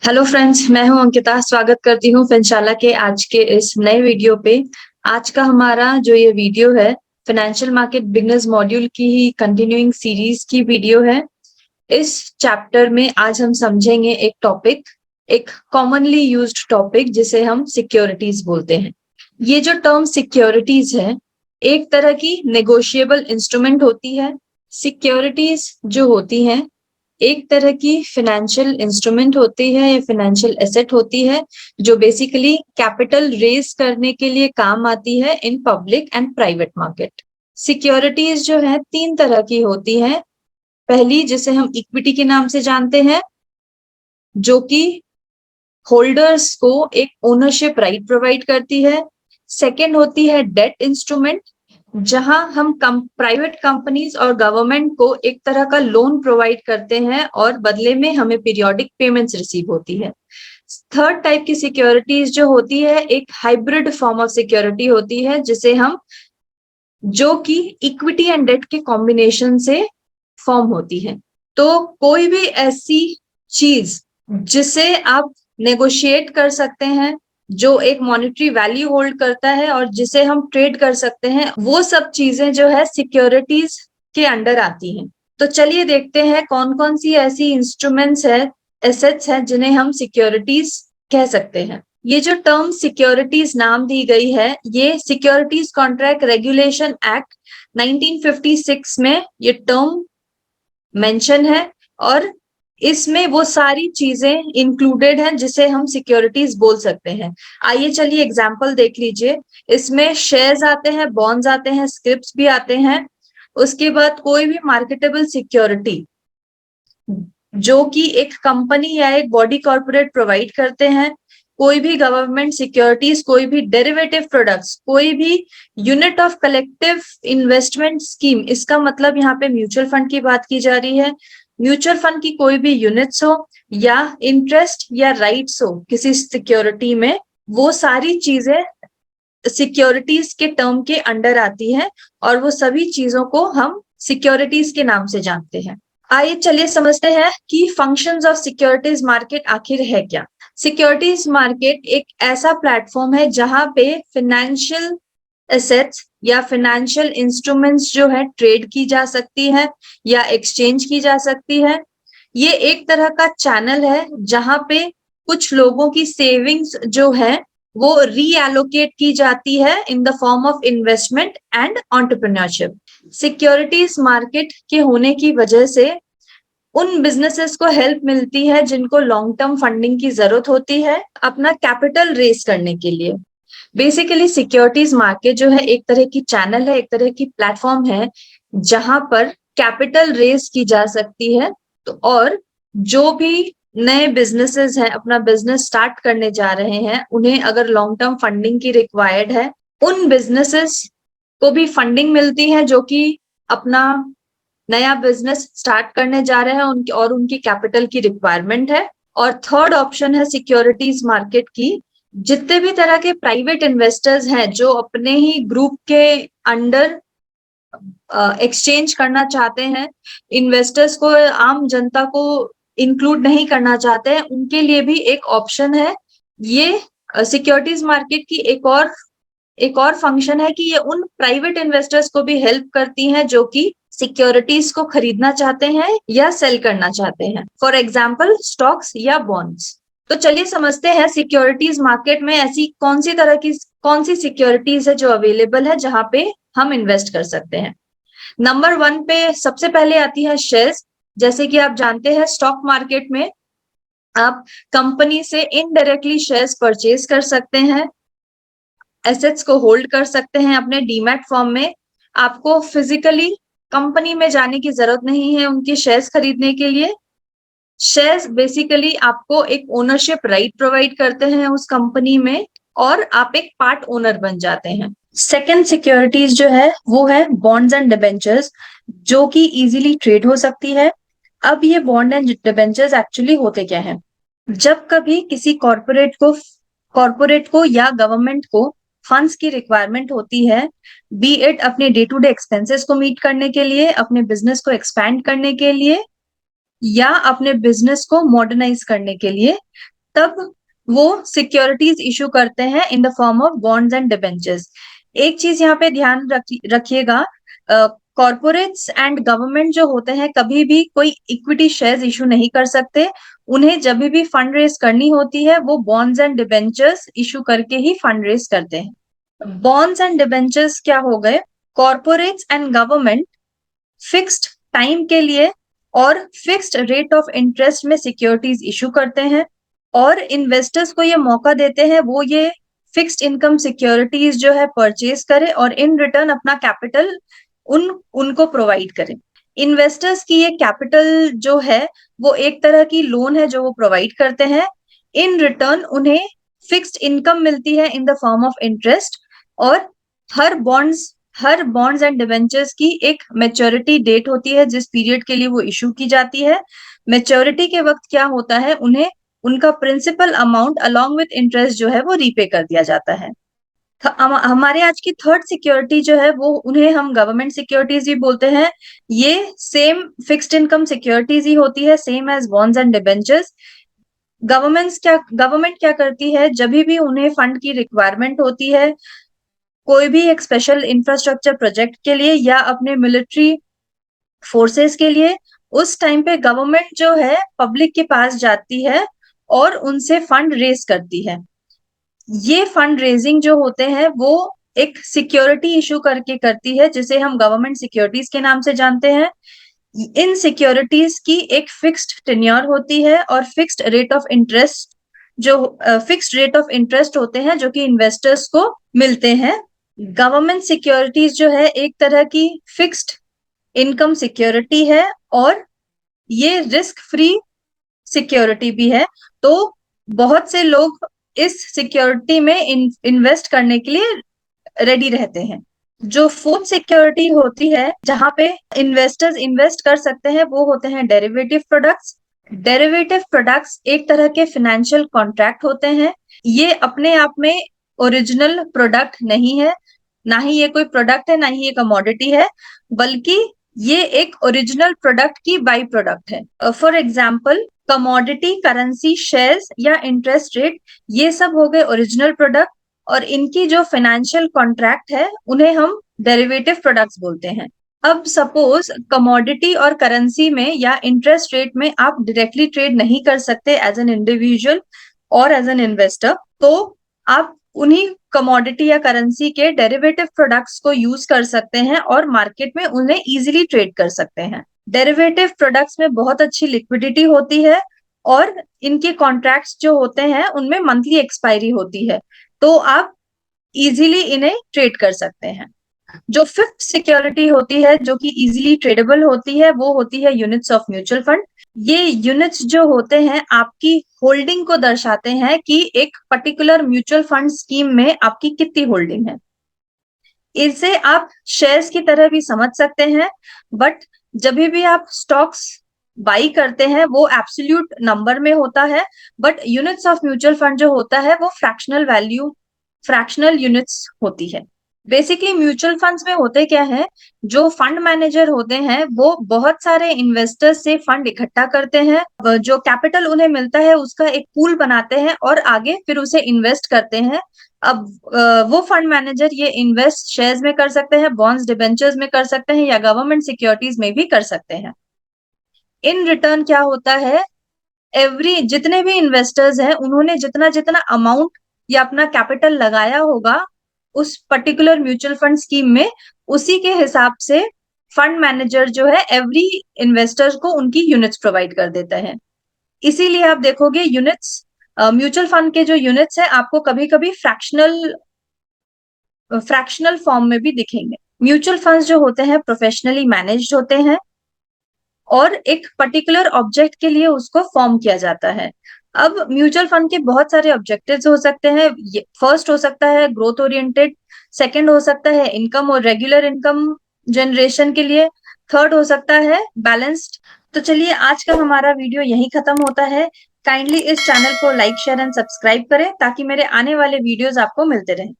Hello friends, मैं हूं अंकिता। स्वागत करती हूं फिनशाला के आज के इस नए वीडियो पे। आज का हमारा जो ये वीडियो है फाइनेंशियल मार्केट बिगनर्स मॉड्यूल की ही कंटिन्यूइंग सीरीज की वीडियो है। इस चैप्टर में आज हम समझेंगे एक टॉपिक, एक कॉमनली यूज्ड टॉपिक जिसे हम सिक्योरिटीज बोलते हैं। ये जो टर्म सिक्योरिटीज है एक तरह की नेगोशिएबल इंस्ट्रूमेंट होती है। सिक्योरिटीज जो होती हैं एक तरह की फाइनेंशियल इंस्ट्रूमेंट होती है या फाइनेंशियल एसेट होती है जो बेसिकली कैपिटल रेज करने के लिए काम आती है in public and private market. Securities जो है तीन तरह की होती है। पहली जिसे हम इक्विटी के नाम से जानते हैं, जो कि होल्डर्स को एक ओनरशिप राइट प्रोवाइड करती है। सेकेंड होती है डेट इंस्ट्रूमेंट, जहां हम प्राइवेट कंपनीज और गवर्नमेंट को एक तरह का लोन प्रोवाइड करते हैं और बदले में हमें पीरियोडिक पेमेंट्स रिसीव होती है। थर्ड टाइप की सिक्योरिटीज जो होती है एक हाइब्रिड फॉर्म ऑफ सिक्योरिटी होती है, जिसे हम जो कि इक्विटी एंड डेट के कॉम्बिनेशन से फॉर्म होती है। तो कोई भी ऐसी चीज जिसे आप नेगोशिएट कर सकते हैं, जो एक मॉनेटरी वैल्यू होल्ड करता है और जिसे हम ट्रेड कर सकते हैं, वो सब चीजें जो है सिक्योरिटीज के अंडर आती हैं। तो चलिए देखते हैं कौन कौन सी ऐसी इंस्ट्रूमेंट्स है, एसेट्स हैं जिन्हें हम सिक्योरिटीज कह सकते हैं। ये जो टर्म सिक्योरिटीज नाम दी गई है, ये सिक्योरिटीज कॉन्ट्रैक्ट रेगुलेशन एक्ट 1956 में ये टर्म मेंशन है और इसमें वो सारी चीजें इंक्लूडेड हैं जिसे हम सिक्योरिटीज बोल सकते हैं। आइए चलिए एग्जांपल देख लीजिए। इसमें शेयर्स आते हैं, बॉन्ड्स आते हैं, स्क्रिप्ट्स भी आते हैं। उसके बाद कोई भी मार्केटेबल सिक्योरिटी जो कि एक कंपनी या एक बॉडी कॉर्पोरेट प्रोवाइड करते हैं, कोई भी गवर्नमेंट सिक्योरिटीज, कोई भी डेरिवेटिव प्रोडक्ट्स, कोई भी unit of collective investment scheme, इसका मतलब यहाँ पे म्यूचुअल फंड की बात की जा रही है। म्यूचुअल फंड की कोई भी यूनिट्स हो या इंटरेस्ट या राइट्स हो किसी सिक्योरिटी में, वो सारी चीजें सिक्योरिटीज के टर्म के अंडर आती है और वो सभी चीजों को हम सिक्योरिटीज के नाम से जानते हैं। आइए चलिए समझते हैं कि फंक्शंस ऑफ सिक्योरिटीज मार्केट आखिर है क्या। सिक्योरिटीज मार्केट एक ऐसा प्लेटफॉर्म है जहां पे फाइनेंशियल एसेट्स या फाइनेंशियल इंस्ट्रूमेंट्स जो है ट्रेड की जा सकती है या एक्सचेंज की जा सकती है। ये एक तरह का चैनल है जहां पे कुछ लोगों की सेविंग्स जो है वो रीएलोकेट की जाती है in the form of investment and entrepreneurship. Securities market के होने की वजह से उन बिजनेसेस को हेल्प मिलती है जिनको लॉन्ग टर्म फंडिंग की जरूरत होती है अपना कैपिटल रेज करने के लिए। बेसिकली सिक्योरिटीज मार्केट जो है एक तरह की चैनल है, एक तरह की प्लेटफॉर्म है जहां पर कैपिटल रेज की जा सकती है। तो और जो भी नए बिजनेसेस हैं, अपना बिजनेस स्टार्ट करने जा रहे हैं, उन्हें अगर लॉन्ग टर्म फंडिंग की रिक्वायर्ड है, उन बिजनेसेस को भी फंडिंग मिलती है जो कि अपना नया बिजनेस स्टार्ट करने जा रहे हैं उनकी, और उनकी कैपिटल की रिक्वायरमेंट है। और थर्ड ऑप्शन है सिक्योरिटीज मार्केट की, जितने भी तरह के प्राइवेट इन्वेस्टर्स हैं जो अपने ही ग्रुप के अंडर एक्सचेंज करना चाहते हैं, इन्वेस्टर्स को, आम जनता को इंक्लूड नहीं करना चाहते हैं, उनके लिए भी एक ऑप्शन है। ये सिक्योरिटीज मार्केट की एक और फंक्शन है कि ये उन प्राइवेट इन्वेस्टर्स को भी हेल्प करती हैं जो कि सिक्योरिटीज को खरीदना चाहते हैं या सेल करना चाहते हैं, फॉर एग्जाम्पल स्टॉक्स या बॉन्ड्स। तो चलिए समझते हैं सिक्योरिटीज मार्केट में ऐसी कौन सी सिक्योरिटीज है जो अवेलेबल है जहां पे हम इन्वेस्ट कर सकते हैं। नंबर 1 पे सबसे पहले आती है शेयर्स। जैसे कि आप जानते हैं स्टॉक मार्केट में आप कंपनी से इनडायरेक्टली शेयर्स परचेज कर सकते हैं, एसेट्स को होल्ड कर सकते हैं अपने डीमैट फॉर्म में। आपको फिजिकली कंपनी में जाने की जरूरत नहीं है उनके शेयर्स खरीदने के लिए। शेयर्स बेसिकली आपको एक ओनरशिप राइट प्रोवाइड करते हैं उस कंपनी में और आप एक पार्ट ओनर बन जाते हैं। सेकेंड सिक्योरिटीज जो है वो है बॉन्ड्स एंड डिबेंचर्स, जो कि इजीली ट्रेड हो सकती है। अब ये बॉन्ड एंड डिबेंचर्स एक्चुअली होते क्या है? जब कभी किसी कॉर्पोरेट को या गवर्नमेंट को फंड्स की रिक्वायरमेंट होती है, बी इट अपने डे टू डे एक्सपेंसेस को मीट करने के लिए, अपने बिजनेस को एक्सपैंड करने के लिए या अपने बिजनेस को मॉडर्नाइज करने के लिए, तब वो सिक्योरिटीज इशू करते हैं in the form of bonds and debentures. एक चीज यहाँ पे ध्यान रखिएगा, कॉर्पोरेट्स एंड गवर्नमेंट जो होते हैं कभी भी कोई इक्विटी शेयर्स इशू नहीं कर सकते। उन्हें जब भी फंड रेज करनी होती है वो बॉन्ड्स एंड डिबेंचर्स इशू करके ही फंड रेज करते हैं। बॉन्ड्स एंड डिबेंचर्स क्या हो गए, corporates and government fixed time के लिए और फिक्स्ड रेट ऑफ इंटरेस्ट में सिक्योरिटीज इशू करते हैं और इन्वेस्टर्स को ये मौका देते हैं वो ये फिक्स्ड इनकम सिक्योरिटीज जो है परचेज करे और इन रिटर्न अपना कैपिटल उनको प्रोवाइड करें। इन्वेस्टर्स की ये कैपिटल जो है वो एक तरह की लोन है जो वो प्रोवाइड करते हैं। इन रिटर्न उन्हें फिक्स्ड इनकम मिलती है in the form of interest और हर बॉन्ड्स एंड डिबेंचर्स की एक मैच्योरिटी डेट होती है जिस पीरियड के लिए वो इशू की जाती है। मैच्योरिटी के वक्त क्या होता है, उन्हें उनका principal amount along with interest जो है वो रीपे कर दिया जाता है। हमारे आज की थर्ड सिक्योरिटी जो है वो उन्हें हम गवर्नमेंट सिक्योरिटीज भी बोलते हैं। ये सेम फिक्स्ड इनकम सिक्योरिटीज ही होती है, same as bonds and debentures. Government क्या करती है, जब भी उन्हें फंड की रिक्वायरमेंट होती है कोई भी एक स्पेशल इंफ्रास्ट्रक्चर प्रोजेक्ट के लिए या अपने मिलिट्री फोर्सेस के लिए, उस टाइम पे गवर्नमेंट जो है पब्लिक के पास जाती है और उनसे फंड रेज करती है। ये फंड रेजिंग जो होते हैं वो एक सिक्योरिटी इशू करके करती है जिसे हम गवर्नमेंट सिक्योरिटीज के नाम से जानते हैं। इन सिक्योरिटीज की एक फिक्स्ड टेन्योर होती है और फिक्स्ड रेट ऑफ इंटरेस्ट होते हैं जो कि इन्वेस्टर्स को मिलते हैं। गवर्नमेंट सिक्योरिटीज जो है एक तरह की फिक्स्ड इनकम सिक्योरिटी है और ये रिस्क फ्री सिक्योरिटी भी है। तो बहुत से लोग इस सिक्योरिटी में इन्वेस्ट करने के लिए रेडी रहते हैं। जो फोर्थ सिक्योरिटी होती है जहां पे इन्वेस्टर्स इन्वेस्ट कर सकते हैं वो होते हैं डेरिवेटिव प्रोडक्ट्स। डेरिवेटिव प्रोडक्ट्स एक तरह के फाइनेंशियल कॉन्ट्रैक्ट होते हैं। ये अपने आप में ओरिजिनल प्रोडक्ट नहीं है, ना ही ये कोई प्रोडक्ट है, ना ही ये कमोडिटी है, बल्कि ये एक ओरिजिनल प्रोडक्ट की बाई प्रोडक्ट है। For example commodity, currency, shares या इंटरेस्ट रेट, ये सब हो गए ओरिजिनल प्रोडक्ट और इनकी जो फाइनेंशियल कॉन्ट्रैक्ट है उन्हें हम डेरिवेटिव प्रोडक्ट्स बोलते हैं। अब सपोज कमोडिटी और करेंसी में या इंटरेस्ट रेट में आप डायरेक्टली ट्रेड नहीं कर सकते एज एन इंडिविजुअल और एज एन इन्वेस्टर, तो आप उन्हीं कमोडिटी या करेंसी के डेरिवेटिव प्रोडक्ट्स को यूज कर सकते हैं और मार्केट में उन्हें इजीली ट्रेड कर सकते हैं। डेरिवेटिव प्रोडक्ट्स में बहुत अच्छी लिक्विडिटी होती है और इनके कॉन्ट्रैक्ट्स जो होते हैं उनमें मंथली एक्सपायरी होती है, तो आप इजीली इन्हें ट्रेड कर सकते हैं। जो फिफ्थ सिक्योरिटी होती है जो कि इजीली ट्रेडेबल होती है वो होती है यूनिट्स ऑफ म्यूचुअल फंड। ये यूनिट्स जो होते हैं आपकी होल्डिंग को दर्शाते हैं कि एक पर्टिकुलर म्यूचुअल फंड स्कीम में आपकी कितनी होल्डिंग है। इसे आप शेयर्स की तरह भी समझ सकते हैं, बट जब भी आप स्टॉक्स बाई करते हैं वो एब्सोल्यूट नंबर में होता है, but units of mutual fund जो होता है वो फ्रैक्शनल यूनिट्स होती है। बेसिकली म्यूचुअल फंड्स में होते क्या है, जो फंड मैनेजर होते हैं वो बहुत सारे इन्वेस्टर्स से फंड इकट्ठा करते हैं, जो कैपिटल उन्हें मिलता है उसका एक पूल बनाते हैं और आगे फिर उसे इन्वेस्ट करते हैं। अब वो फंड मैनेजर ये इन्वेस्ट शेयर्स में कर सकते हैं, बॉन्ड्स डिबेंचर्स में कर सकते हैं या गवर्नमेंट सिक्योरिटीज में भी कर सकते हैं। इन रिटर्न क्या होता है, जितने भी इन्वेस्टर्स हैं उन्होंने जितना जितना अमाउंट या अपना कैपिटल लगाया होगा उस पर्टिकुलर म्यूचुअल फंड स्कीम में, उसी के हिसाब से फंड मैनेजर जो है एवरी इन्वेस्टर को उनकी यूनिट्स प्रोवाइड कर देता है। इसीलिए आप देखोगे यूनिट्स, म्यूचुअल फंड के जो यूनिट्स है आपको कभी कभी फ्रैक्शनल फॉर्म में भी दिखेंगे। म्यूचुअल फंड्स जो होते हैं प्रोफेशनली मैनेज्ड होते हैं और एक पर्टिकुलर ऑब्जेक्ट के लिए उसको फॉर्म किया जाता है। अब म्यूचुअल फंड के बहुत सारे ऑब्जेक्टिव्स हो सकते हैं। फर्स्ट हो सकता है ग्रोथ ओरिएंटेड, सेकंड हो सकता है इनकम और रेगुलर इनकम जनरेशन के लिए, थर्ड हो सकता है बैलेंस्ड। तो चलिए आज का हमारा वीडियो यहीं खत्म होता है। काइंडली इस चैनल को लाइक, शेयर एंड सब्सक्राइब करें ताकि मेरे आने वाले वीडियोस आपको मिलते रहें।